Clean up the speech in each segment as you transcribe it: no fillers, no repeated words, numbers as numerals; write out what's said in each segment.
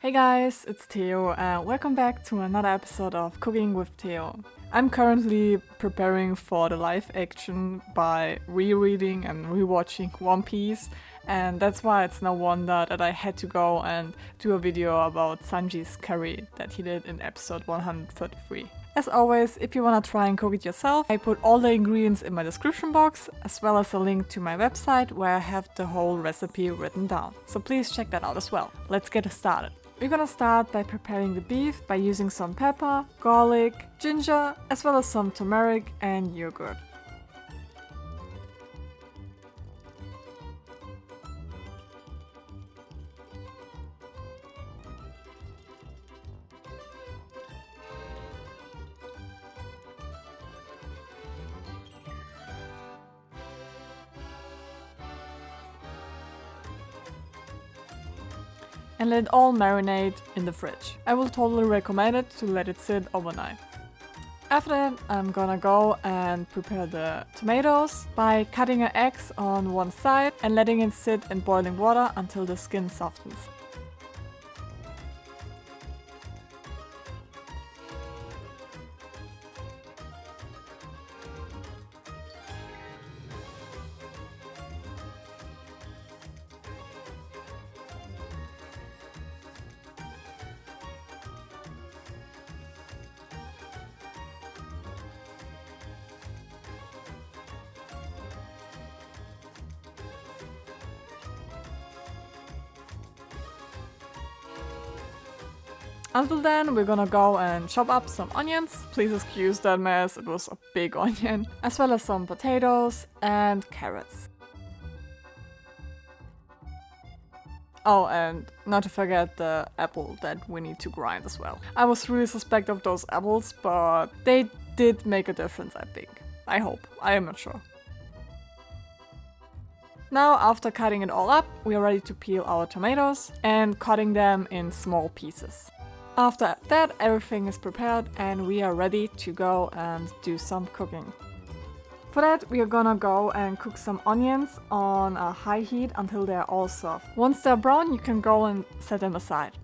Hey guys, it's Theo and welcome back to another episode of Cooking with Theo. I'm currently preparing for the live action by rereading and rewatching One Piece, and that's why it's no wonder that I had to go and do a video about Sanji's curry that he did in episode 133. As always, if you wanna try and cook it yourself, I put all the ingredients in my description box, as well as a link to my website where I have the whole recipe written down. So please check that out as well. Let's get started. We're gonna start by preparing the beef by using some pepper, garlic, ginger, as well as some turmeric and yogurt. And let it all marinate in the fridge. I will totally recommend it to let it sit overnight. After that, I'm gonna go and prepare the tomatoes by cutting an egg on one side and letting it sit in boiling water until the skin softens. Until then, we're gonna go and chop up some onions. Please excuse that mess, it was a big onion. As well as some potatoes and carrots. Oh, and not to forget the apple that we need to grind as well. I was really suspect of those apples, but they did make a difference, I think. I hope. I am not sure. Now, after cutting it all up, we are ready to peel our tomatoes and cutting them in small pieces. After that, everything is prepared and we are ready to go and do some cooking. For that, we are gonna go and cook some onions on a high heat until they're all soft. Once they're brown, you can go and set them aside.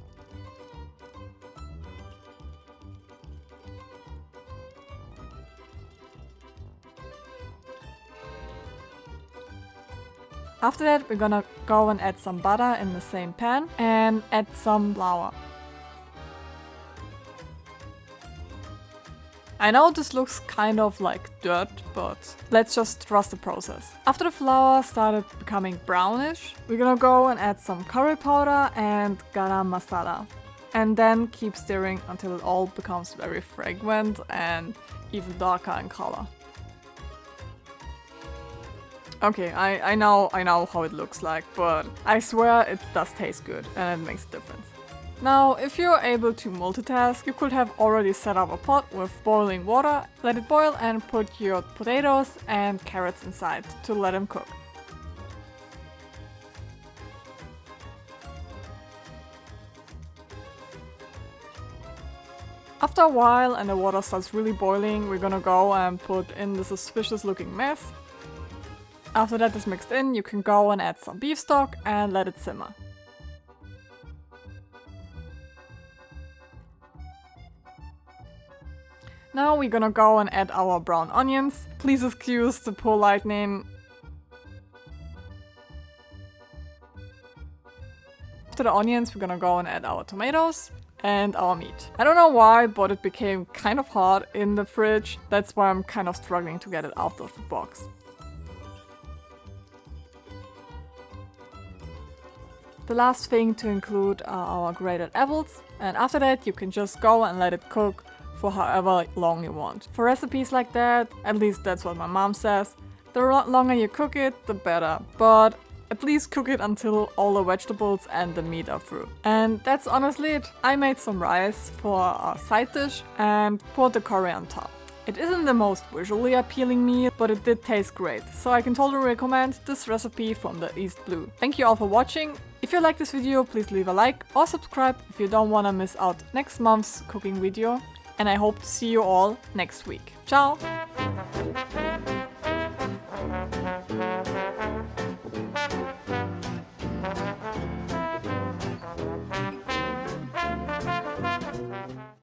After that, we're gonna go and add some butter in the same pan and add some flour. I know this looks kind of like dirt, but let's just trust the process. After the flour started becoming brownish, we're gonna go and add some curry powder and garam masala. And then keep stirring until it all becomes very fragrant and even darker in color. Okay, I know how it looks like, but I swear it does taste good and it makes a difference. Now, if you're able to multitask, you could have already set up a pot with boiling water, let it boil and put your potatoes and carrots inside to let them cook. After a while and the water starts really boiling, we're gonna go and put in the suspicious looking mess. After that is mixed in, you can go and add some beef stock and let it simmer. Now we're gonna go and add our brown onions. Please excuse the poor lighting. After the onions, we're gonna go and add our tomatoes and our meat. I don't know why, but it became kind of hard in the fridge. That's why I'm kind of struggling to get it out of the box. The last thing to include are our grated apples, and after that you can just go and let it cook for however long you want. For recipes like that, at least that's what my mom says, the longer you cook it, the better. But at least cook it until all the vegetables and the meat are through. And that's honestly it. I made some rice for a side dish and poured the curry on top. It isn't the most visually appealing meal, but it did taste great, so I can totally recommend this recipe from the East Blue. Thank you all for watching. If you like this video, please leave a like or subscribe if you don't want to miss out next month's cooking video. And I hope to see you all next week. Ciao!